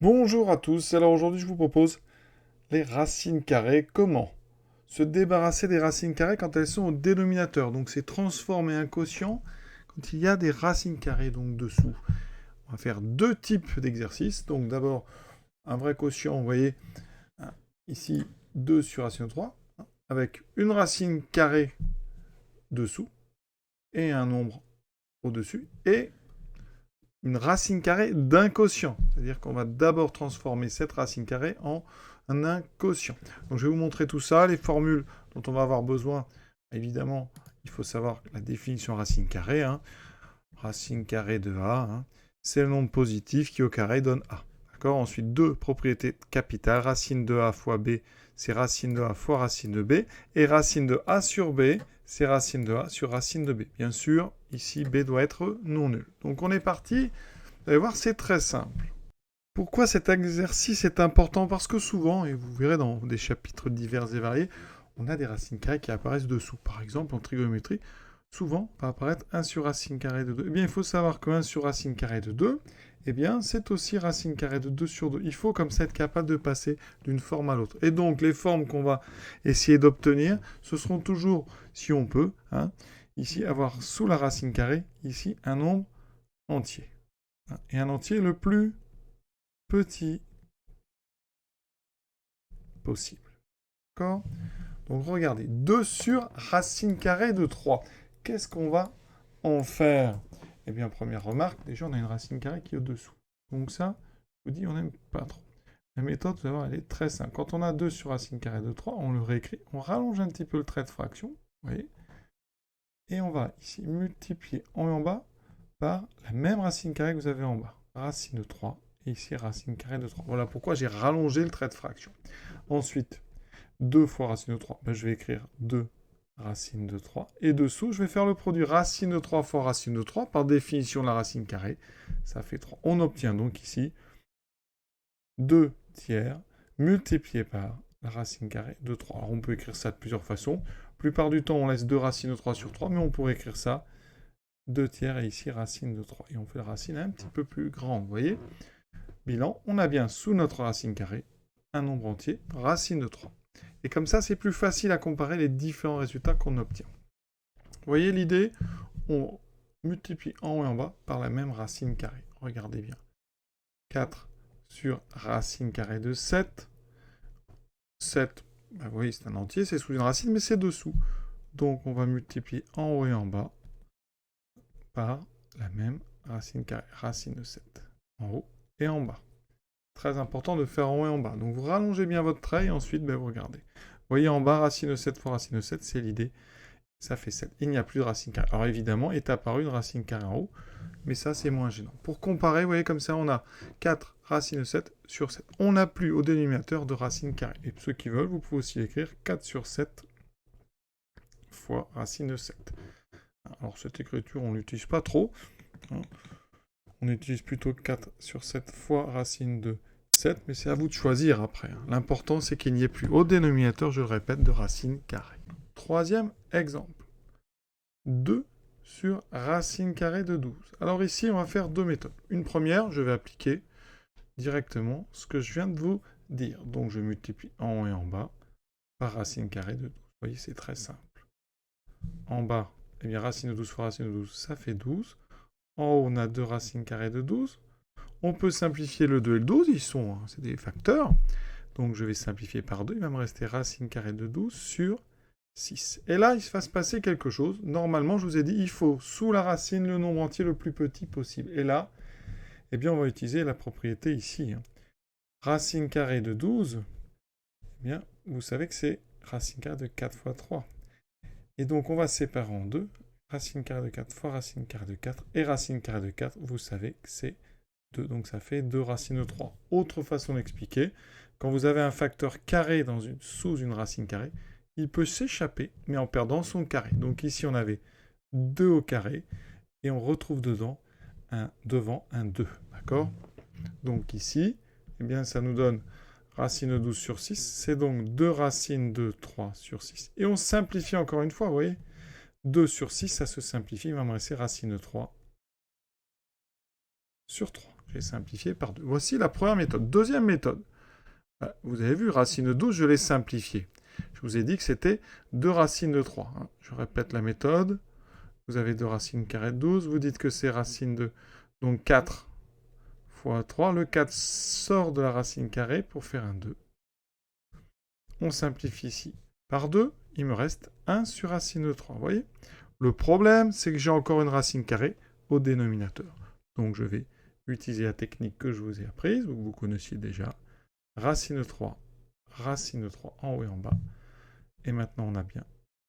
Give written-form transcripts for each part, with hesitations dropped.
Bonjour à tous, alors aujourd'hui je vous propose les racines carrées. Comment se débarrasser des racines carrées quand elles sont au dénominateur? Donc c'est transformer un quotient quand il y a des racines carrées donc dessous. On va faire deux types d'exercices. Donc d'abord un vrai quotient, vous voyez hein, ici 2 sur racine de 3 avec une racine carrée dessous et un nombre au-dessus et une racine carrée d'un quotient. C'est-à-dire qu'on va d'abord transformer cette racine carrée en un quotient. Donc je vais vous montrer tout ça, les formules dont on va avoir besoin. Évidemment, il faut savoir la définition racine carrée. Racine carrée de A, c'est le nombre positif qui au carré donne A. D'accord. Ensuite, deux propriétés capitales. Racine de A fois B, c'est racine de A fois racine de B. Et racine de A sur B, c'est racine de A sur racine de B. Bien sûr, ici, B doit être non nul. Donc on est parti. Vous allez voir, c'est très simple. Pourquoi cet exercice est important? Parce que souvent, et vous verrez dans des chapitres divers et variés, on a des racines carrées qui apparaissent dessous. Par exemple, en trigonométrie, souvent va apparaître 1 sur racine carrée de 2. Eh bien, il faut savoir que 1 sur racine carrée de 2, eh bien, c'est aussi racine carrée de 2 sur 2. Il faut comme ça être capable de passer d'une forme à l'autre. Et donc, les formes qu'on va essayer d'obtenir, ce seront toujours, si on peut, ici, avoir sous la racine carrée, ici, un nombre entier. Et un entier le plus petit possible. D'accord? Donc regardez, 2 sur racine carrée de 3. Qu'est-ce qu'on va en faire? Eh bien, première remarque, déjà on a une racine carrée qui est au-dessous. Donc ça, je vous dis, on n'aime pas trop. La méthode, vous allez voir, elle est très simple. Quand on a 2 sur racine carrée de 3, on le réécrit, on rallonge un petit peu le trait de fraction, vous voyez, et on va ici multiplier en haut et en bas par la même racine carrée que vous avez en bas. Racine de 3, et ici racine carrée de 3. Voilà pourquoi j'ai rallongé le trait de fraction. Ensuite, 2 fois racine de 3, ben, je vais écrire 2 racine de 3. Et dessous, je vais faire le produit racine de 3 fois racine de 3. Par définition, la racine carrée, ça fait 3. On obtient donc ici 2 tiers multiplié par la racine carrée de 3. Alors on peut écrire ça de plusieurs façons. La plupart du temps, on laisse 2 racines de 3 sur 3, mais on pourrait écrire ça 2 tiers et ici racine de 3. Et on fait la racine un petit peu plus grande, vous voyez? Bilan, on a bien sous notre racine carrée un nombre entier, racine de 3. Et comme ça, c'est plus facile à comparer les différents résultats qu'on obtient. Vous voyez l'idée? On multiplie en haut et en bas par la même racine carrée. Regardez bien. 4 sur racine carrée de 7. 7, ben vous voyez, c'est un entier, c'est sous une racine, mais c'est dessous. Donc on va multiplier en haut et en bas par la même racine carrée, racine de 7. En haut et en bas. Très important de faire en haut et en bas. Donc vous rallongez bien votre trait et ensuite ben, vous regardez. Vous voyez en bas, racine de 7 fois racine de 7, c'est l'idée. Ça fait 7. Il n'y a plus de racine carrée. Alors évidemment, est apparue une racine carrée en haut, mais ça c'est moins gênant. Pour comparer, vous voyez comme ça, on a 4 racine de 7 sur 7. On n'a plus au dénominateur de racine carrée. Et ceux qui veulent, vous pouvez aussi écrire 4 sur 7 fois racine de 7. Alors cette écriture, on ne l'utilise pas trop. On utilise plutôt 4 sur 7 fois racine de 7, mais c'est à vous de choisir après. L'important, c'est qu'il n'y ait plus au dénominateur, je le répète, de racine carrée. Troisième exemple. 2 sur racine carrée de 12. Alors ici, on va faire deux méthodes. Une première, je vais appliquer directement ce que je viens de vous dire. Donc je multiplie en haut et en bas par racine carrée de 12. Vous voyez, c'est très simple. En bas, eh bien, racine de 12 fois racine de 12, ça fait 12. En haut, on a 2 racines carrées de 12. On peut simplifier le 2 et le 12, c'est des facteurs. Donc je vais simplifier par 2, il va me rester racine carrée de 12 sur 6. Et là, il va se passer quelque chose. Normalement, je vous ai dit, il faut sous la racine le nombre entier le plus petit possible. Et là, eh bien, on va utiliser la propriété ici. Racine carrée de 12, eh bien, vous savez que c'est racine carrée de 4 fois 3. Et donc, on va séparer en deux. Racine carrée de 4 fois racine carrée de 4. Et racine carrée de 4, vous savez que c'est 2. Donc, ça fait 2 racines de 3. Autre façon d'expliquer, quand vous avez un facteur carré sous une racine carrée, il peut s'échapper, mais en perdant son carré. Donc ici, on avait 2 au carré, et on retrouve devant un 2. D'accord? Donc ici, eh bien, ça nous donne racine de 12 sur 6. C'est donc 2 racines de 3 sur 6. Et on simplifie encore une fois, vous voyez? 2 sur 6, ça se simplifie. Il va me rester racine de 3 sur 3. j'ai simplifié par 2. Voici la première méthode. Deuxième méthode. Vous avez vu, racine de 12, je l'ai simplifié. Je vous ai dit que c'était 2 racines de 3. Je répète la méthode. Vous avez 2 racines carrées de 12. Vous dites que c'est racine de... Donc 4 fois 3. Le 4 sort de la racine carrée pour faire un 2. On simplifie ici par 2. Il me reste 1 sur racine de 3. Vous voyez? Le problème, c'est que j'ai encore une racine carrée au dénominateur. Donc je vais utiliser la technique que je vous ai apprise, ou que vous connaissiez déjà. Racine de 3 en haut et en bas. Et maintenant, on a bien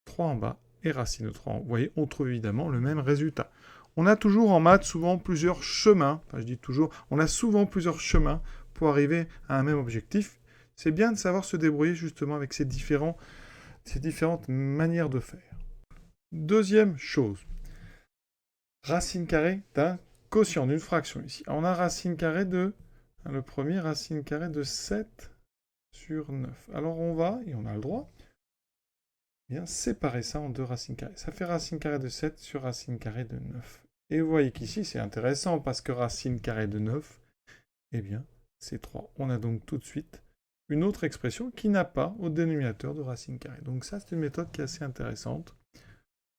3 en bas et racine de 3 en haut. Vous voyez, on trouve évidemment le même résultat. On a toujours en maths souvent plusieurs chemins. Enfin, je dis toujours, on a souvent plusieurs chemins pour arriver à un même objectif. C'est bien de savoir se débrouiller justement avec ces différentes manières de faire. Deuxième chose. Racine carrée d'un quotient, d'une fraction ici. Alors, on a racine carrée de... Le premier, racine carrée de 7 sur 9. Alors on va, et on a le droit, bien séparer ça en 2 racines carrées. Ça fait racine carrée de 7 sur racine carrée de 9. Et vous voyez qu'ici, c'est intéressant parce que racine carrée de 9, eh bien, c'est 3. On a donc tout de suite une autre expression qui n'a pas au dénominateur de racine carrée. Donc ça, c'est une méthode qui est assez intéressante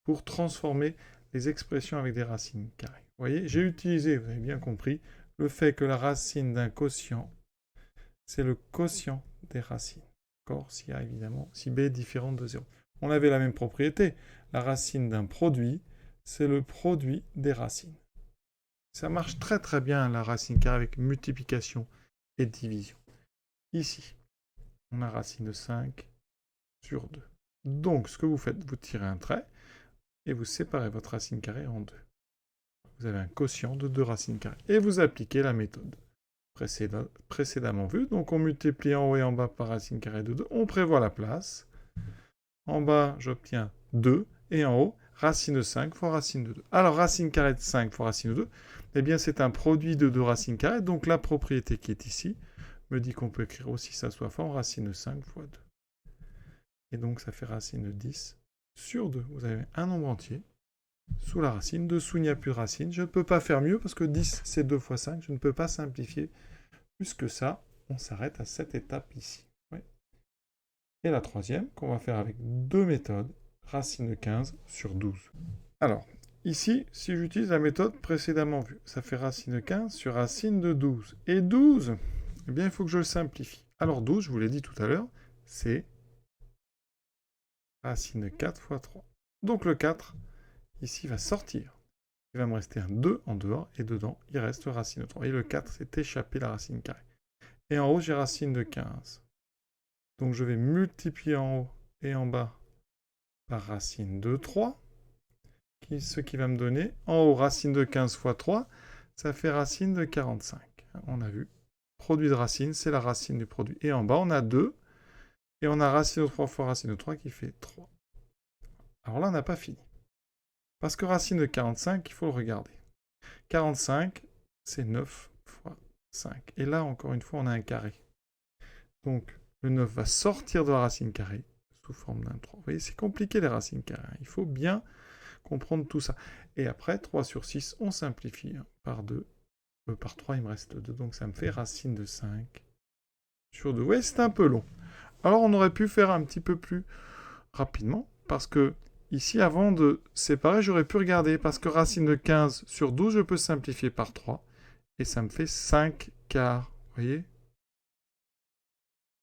pour transformer les expressions avec des racines carrées. Vous voyez, j'ai utilisé, vous avez bien compris, le fait que la racine d'un quotient, c'est le quotient des racines. D'accord? Si A, évidemment, si B est différente de 0. On avait la même propriété. La racine d'un produit, c'est le produit des racines. Ça marche très très bien, la racine carrée, avec multiplication et division. Ici, on a racine de 5 sur 2. Donc, ce que vous faites, vous tirez un trait et vous séparez votre racine carrée en 2. Vous avez un quotient de 2 racines carrées. Et vous appliquez la méthode précédemment vue. Donc on multiplie en haut et en bas par racine carrée de 2. On prévoit la place. En bas, j'obtiens 2. Et en haut, racine de 5 fois racine de 2. Alors racine carrée de 5 fois racine de 2, eh bien c'est un produit de 2 racines carrées. Donc la propriété qui est ici me dit qu'on peut écrire aussi ça soit fois en racine de 5 fois 2. Et donc ça fait racine de 10 sur 2. Vous avez un nombre entier sous la racine. Dessous, il n'y a plus de racine. Je ne peux pas faire mieux parce que 10, c'est 2 fois 5. Je ne peux pas simplifier plus que ça. On s'arrête à cette étape ici. Oui. Et la troisième, qu'on va faire avec 2 méthodes, racine de 15 sur 12. Alors, ici, si j'utilise la méthode précédemment vue, ça fait racine de 15 sur racine de 12. Et 12, eh bien, il faut que je le simplifie. Alors 12, je vous l'ai dit tout à l'heure, c'est racine de 4 fois 3. Donc le 4... ici, va sortir. Il va me rester un 2 en dehors, et dedans, il reste racine de 3. Et le 4, c'est échappé la racine carrée. Et en haut, j'ai racine de 15. Donc, je vais multiplier en haut et en bas par racine de 3, ce qui va me donner, en haut, racine de 15 fois 3, ça fait racine de 45. On a vu, produit de racine, c'est la racine du produit. Et en bas, on a 2, et on a racine de 3 fois racine de 3 qui fait 3. Alors là, on n'a pas fini. Parce que racine de 45, il faut le regarder. 45, c'est 9 fois 5. Et là, encore une fois, on a un carré. Donc, le 9 va sortir de la racine carrée sous forme d'un 3. Vous voyez, c'est compliqué les racines carrées. Il faut bien comprendre tout ça. Et après, 3 sur 6, on simplifie par 2. Par 3, il me reste 2. Donc, ça me fait racine de 5 sur 2. Vous voyez, c'est un peu long. Alors, on aurait pu faire un petit peu plus rapidement, parce que ici, avant de séparer, j'aurais pu regarder, parce que racine de 15 sur 12, je peux simplifier par 3, et ça me fait 5 quarts, vous voyez?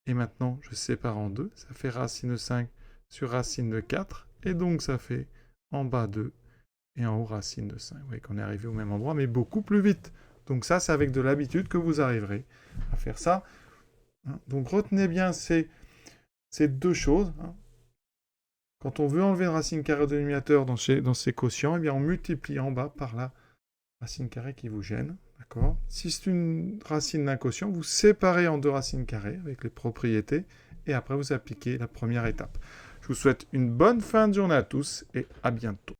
Et maintenant, je sépare en 2, ça fait racine de 5 sur racine de 4, et donc ça fait en bas 2, et en haut racine de 5. Vous voyez qu'on est arrivé au même endroit, mais beaucoup plus vite. Donc ça, c'est avec de l'habitude que vous arriverez à faire ça. Donc retenez bien ces deux choses. Quand on veut enlever une racine carrée au dénominateur dans ces quotients, eh bien on multiplie en bas par la racine carrée qui vous gêne. D'accord ? Si c'est une racine d'un quotient, vous séparez en 2 racines carrées avec les propriétés et après vous appliquez la première étape. Je vous souhaite une bonne fin de journée à tous et à bientôt.